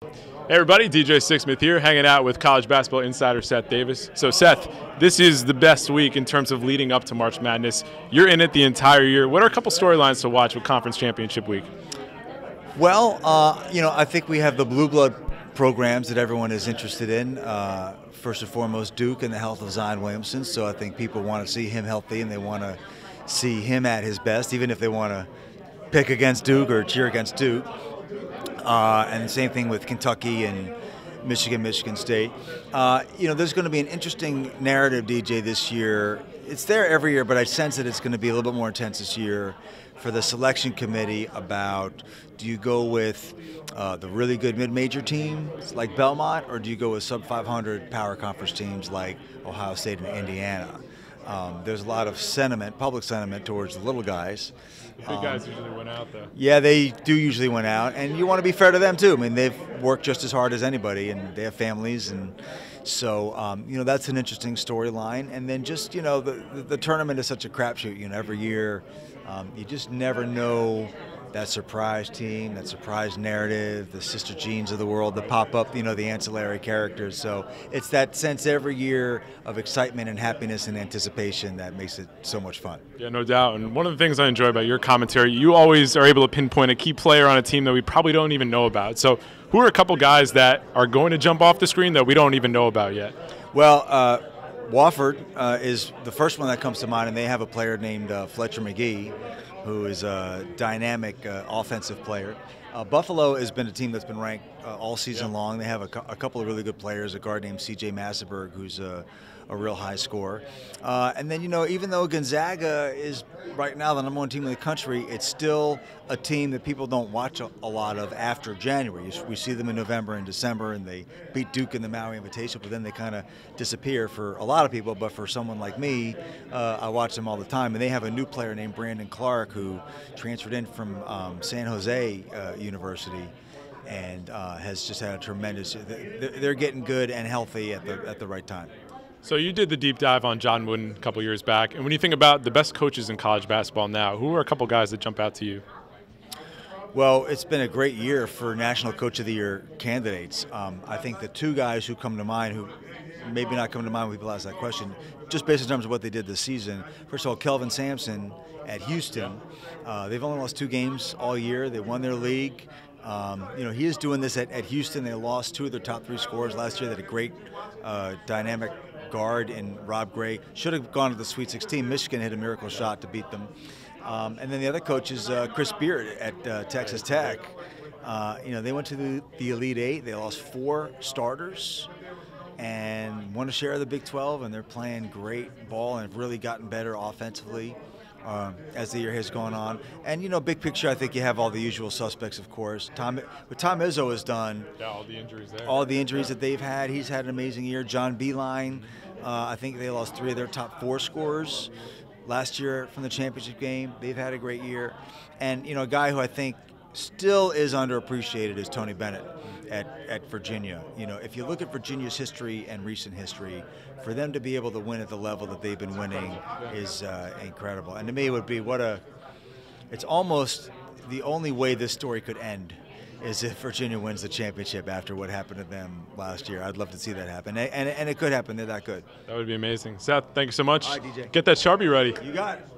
Hey everybody, DJ Sixsmith here, hanging out with college basketball insider Seth Davis. So Seth, this is the best week in terms of leading up to March Madness. You're in it the entire year. What are a couple storylines to watch with Conference Championship Week? Well, I think we have the blue blood programs that everyone is interested in. First and foremost, Duke and the health of Zion Williamson. So I think people want to see him healthy and they want to see him at his best, even if they want to pick against Duke or cheer against Duke. And the same thing with Kentucky and Michigan State. There's going to be an interesting narrative, DJ, this year. It's there every year, but I sense that it's going to be a little bit more intense this year for the selection committee about, do you go with the really good mid-major teams like Belmont, or do you go with sub-500 power conference teams like Ohio State and Indiana? There's a lot of sentiment, public sentiment, towards the little guys. The big guys usually win out, though. Yeah, they do usually win out, and you want to be fair to them too. I mean, they've worked just as hard as anybody, and they have families, and so that's an interesting storyline. And then just the tournament is such a crapshoot. Every year, you just never know that surprise team, that surprise narrative, the Sister Jeans of the world that pop up, the ancillary characters. So it's that sense every year of excitement and happiness and anticipation that makes it so much fun. Yeah, no doubt. And one of the things I enjoy about your commentary, you always are able to pinpoint a key player on a team that we probably don't even know about. So who are a couple guys that are going to jump off the screen that we don't even know about yet? Well, Wofford is the first one that comes to mind, and they have a player named Fletcher McGee, who is a dynamic offensive player. Buffalo has been a team that's been ranked all season long. They have a couple of really good players, a guard named C.J. Massenberg, who's a real high scorer. And then, even though Gonzaga is right now the #1 team in the country, it's still a team that people don't watch a lot of after January. We see them in November and December, and they beat Duke in the Maui Invitational, but then they kind of disappear for a lot of people. But for someone like me, I watch them all the time. And they have a new player named Brandon Clark, who transferred in from San Jose University, and has just had a tremendous. They're getting good and healthy at the right time. So you did the deep dive on John Wooden a couple years back, and when you think about the best coaches in college basketball now, who are a couple guys that jump out to you? Well, it's been a great year for National Coach of the Year candidates. I think the two guys who come to mind, who maybe not come to mind when people ask that question, just based in terms of what they did this season. First of all, Kelvin Sampson at Houston. They've only lost 2 games all year. They won their league. He is doing this at Houston. They lost 2 of their top 3 scorers last year. They had a great dynamic guard in Rob Gray. Should have gone to the Sweet 16. Michigan hit a miracle shot to beat them. And then the other coach is Chris Beard at Texas Tech. They went to the Elite 8. They lost 4 starters and won a share of the Big 12, and they're playing great ball and have really gotten better offensively as the year has gone on. And, big picture, I think you have all the usual suspects, of course. What Tom Izzo has done. Yeah, all the injuries there. All the injuries that they've had. He's had an amazing year. John Beilein, I think they lost 3 of their top 4 scorers last year from the championship game. They've had a great year. And, a guy who I think still is underappreciated is Tony Bennett at Virginia. If you look at Virginia's history and recent history, for them to be able to win at the level that they've been winning is incredible. And to me, it would be it's almost the only way this story could end is if Virginia wins the championship after what happened to them last year. I'd love to see that happen. And it could happen. They're that good. That would be amazing. Seth, thank you so much. All right, DJ. Get that Sharpie ready. You got it.